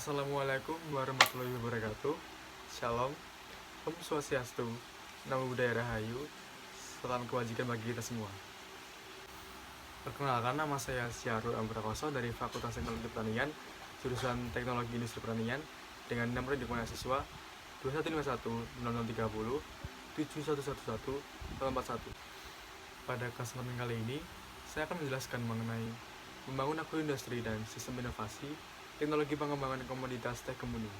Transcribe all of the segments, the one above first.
Assalamualaikum warahmatullahi wabarakatuh. Shalom, Om Swastiastu, Namo Buddhaya Rahayu. Salam kebajikan bagi kita semua. Perkenalkan, nama saya Syahrul Ambrakoso dari Fakultas Teknologi Pertanian, jurusan Teknologi Industri Pertanian, dengan nomor induk mahasiswa 2151 0030 7111 841. Pada kesempatan kali ini, saya akan menjelaskan mengenai membangun agroindustri dan sistem inovasi teknologi pengembangan komoditas teh kemuning.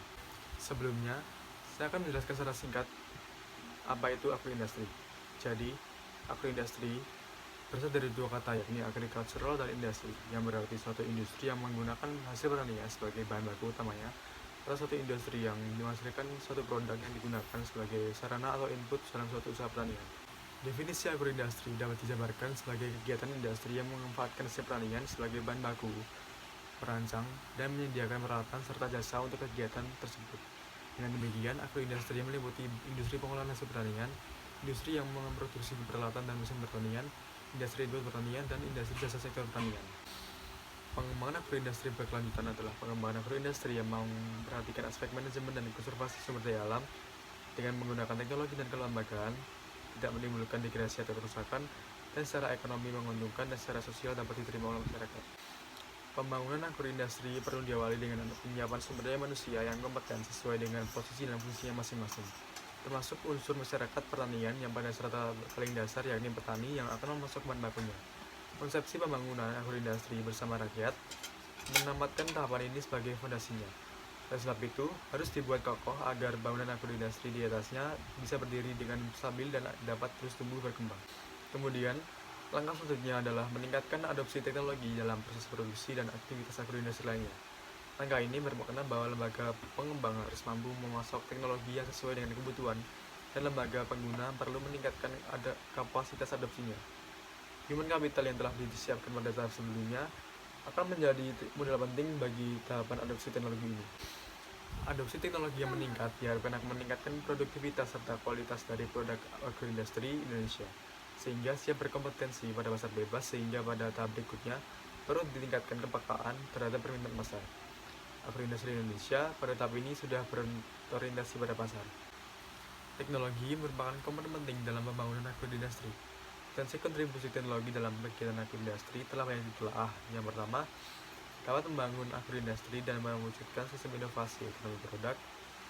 Sebelumnya, saya akan menjelaskan secara singkat apa itu agroindustri. Jadi, agroindustri berasal dari dua kata, yakni agricultural dan industry, yang berarti suatu industri yang menggunakan hasil pertanian sebagai bahan baku utamanya, atau suatu industri yang menghasilkan suatu produk yang digunakan sebagai sarana atau input dalam suatu usaha pertanian. Definisi agroindustri dapat dijabarkan sebagai kegiatan industri yang memanfaatkan hasil pertanian sebagai bahan baku, merancang, dan menyediakan peralatan serta jasa untuk kegiatan tersebut. Dengan demikian, agroindustri meliputi industri pengolahan hasil pertanian, industri yang memproduksi peralatan dan mesin pertanian, industri input pertanian, dan industri jasa sektor pertanian. Pengembangan agroindustri berkelanjutan adalah pengembangan agroindustri yang memperhatikan aspek manajemen dan konservasi sumber daya alam dengan menggunakan teknologi dan kelembagaan, tidak menimbulkan degradasi atau kerusakan, dan secara ekonomi menguntungkan dan secara sosial dapat diterima oleh masyarakat. Pembangunan agroindustri perlu diawali dengan penyiapan sumber daya manusia yang kompeten sesuai dengan posisi dan fungsinya masing-masing, termasuk unsur masyarakat pertanian yang pada serata paling dasar, yakni petani yang akan memasok bahan bakunya. Konsepsi pembangunan agroindustri bersama rakyat menamatkan tahapan ini sebagai fondasinya. Oleh sebab itu, harus dibuat kokoh agar bangunan agroindustri di atasnya bisa berdiri dengan stabil dan dapat terus tumbuh berkembang. Kemudian, langkah selanjutnya adalah meningkatkan adopsi teknologi dalam proses produksi dan aktivitas agroindustri lainnya. Langkah ini bermakna bahwa lembaga pengembang harus mampu memasok teknologi yang sesuai dengan kebutuhan, dan lembaga pengguna perlu meningkatkan kapasitas adopsinya. Human capital yang telah disiapkan pada tahap sebelumnya akan menjadi modal penting bagi tahapan adopsi teknologi ini. Adopsi teknologi yang meningkat diharapkan akan meningkatkan produktivitas serta kualitas dari produk agroindustri Indonesia, sehingga siap berkompetensi pada pasar bebas, sehingga pada tahap berikutnya perlu ditingkatkan kepekaan terhadap permintaan pasar. Agroindustri Indonesia pada tahap ini sudah berorientasi pada pasar. Teknologi merupakan komponen penting dalam pembangunan agroindustri. Potensi kontribusi teknologi dalam kegiatan agroindustri telah banyak ditelaah. Yang pertama, dapat membangun agroindustri dan mewujudkan sistem inovasi ekonomi produk.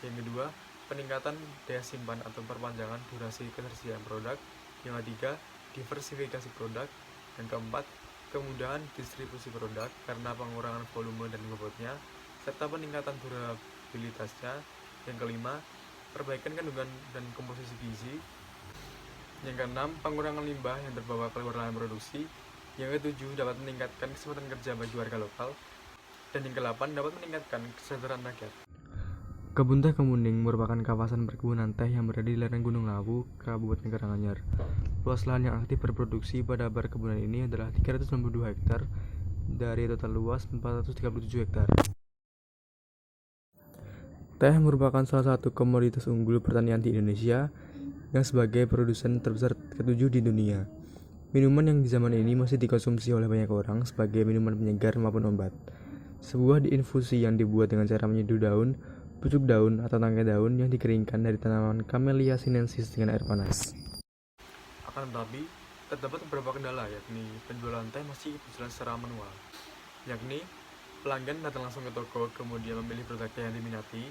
Yang kedua, peningkatan daya simpan atau perpanjangan durasi ketersediaan produk. Yang ketiga, diversifikasi produk. Yang keempat, kemudahan distribusi produk karena pengurangan volume dan bobotnya, serta peningkatan durabilitasnya. Yang kelima, perbaikan kandungan dan komposisi gizi. Yang keenam, pengurangan limbah yang terbawa keluar lahan produksi. Yang ketujuh, dapat meningkatkan kesempatan kerja bagi warga lokal. Dan yang kedelapan, dapat meningkatkan kesejahteraan rakyat. Kebun Teh Kemuning merupakan kawasan perkebunan teh yang berada di lereng Gunung Lawu, Kabupaten Karanganyar. Luas lahan yang aktif berproduksi pada perkebunan ini adalah 392 hektar dari total luas 437 hektar. Teh merupakan salah satu komoditas unggul pertanian di Indonesia yang sebagai produsen terbesar ketujuh di dunia. Minuman yang di zaman ini masih dikonsumsi oleh banyak orang sebagai minuman penyegar maupun obat. Sebuah infusi yang dibuat dengan cara menyeduh daun, pucuk daun, atau tangkai daun yang dikeringkan dari tanaman Camellia sinensis dengan air panas. Akan tetapi, terdapat beberapa kendala, yakni penjualan teh masih berjalan secara manual, yakni pelanggan datang langsung ke toko, kemudian memilih produk teh yang diminati,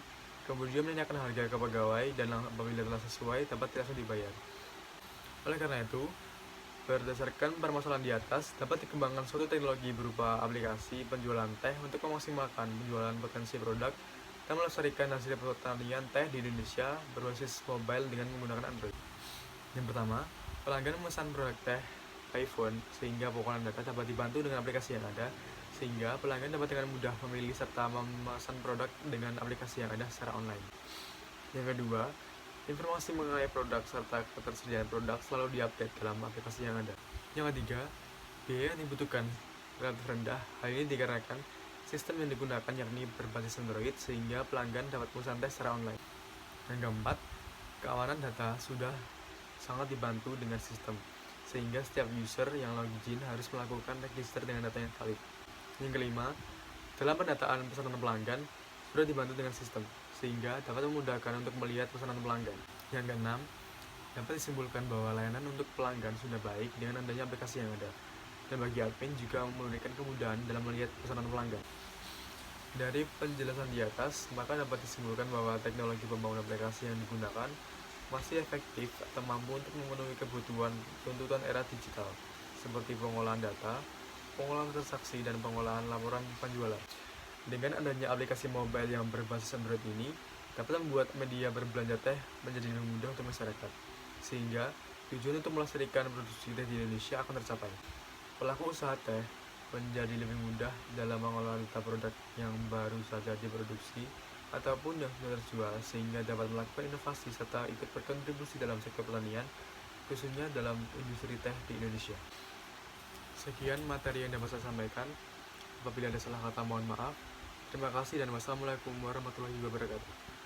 kemudian menanyakan harga ke pegawai, dan apabila telah sesuai dapat langsung dibayar. Oleh karena itu, berdasarkan permasalahan di atas, dapat dikembangkan suatu teknologi berupa aplikasi penjualan teh untuk memaksimalkan penjualan potensi produk dan melestarikan hasil pertanian teh di Indonesia berbasis mobile dengan menggunakan Android. Yang pertama, pelanggan memesan produk teh by phone, sehingga pengumpulan data dapat dibantu dengan aplikasi yang ada, sehingga pelanggan dapat dengan mudah memilih serta memesan produk dengan aplikasi yang ada secara online. Yang kedua, informasi mengenai produk serta ketersediaan produk selalu diupdate dalam aplikasi yang ada. Yang ketiga, biaya yang dibutuhkan relatif rendah. Hal ini dikarenakan sistem yang digunakan yakni berbasis Android, sehingga pelanggan dapat memesan teh secara online. Yang keempat, keamanan data sudah sangat dibantu dengan sistem, sehingga setiap user yang login harus melakukan register dengan data yang valid. Yang kelima, dalam pendataan pesanan pelanggan, sudah dibantu dengan sistem, sehingga dapat memudahkan untuk melihat pesanan pelanggan. Yang keenam, dapat disimpulkan bahwa layanan untuk pelanggan sudah baik dengan adanya aplikasi yang ada. Dan bagi admin juga memberikan kemudahan dalam melihat pesanan pelanggan. Dari penjelasan di atas, maka dapat disimpulkan bahwa teknologi pembangunan aplikasi yang digunakan masih efektif atau mampu untuk memenuhi kebutuhan tuntutan era digital, seperti pengolahan data, pengolahan transaksi, dan pengolahan laporan penjualan. Dengan adanya aplikasi mobile yang berbasis Android ini, dapat membuat media berbelanja teh menjadi lebih mudah untuk masyarakat, sehingga tujuan untuk melestarikan produksi teh di Indonesia akan tercapai. Pelaku usaha teh menjadi lebih mudah dalam mengolah data produk yang baru saja diproduksi ataupun yang sudah terjual, sehingga dapat melakukan inovasi serta ikut berkontribusi dalam sektor pertanian, khususnya dalam industri teh di Indonesia. Sekian materi yang dapat saya sampaikan. Apabila ada salah kata mohon maaf. Terima kasih dan wassalamualaikum warahmatullahi wabarakatuh.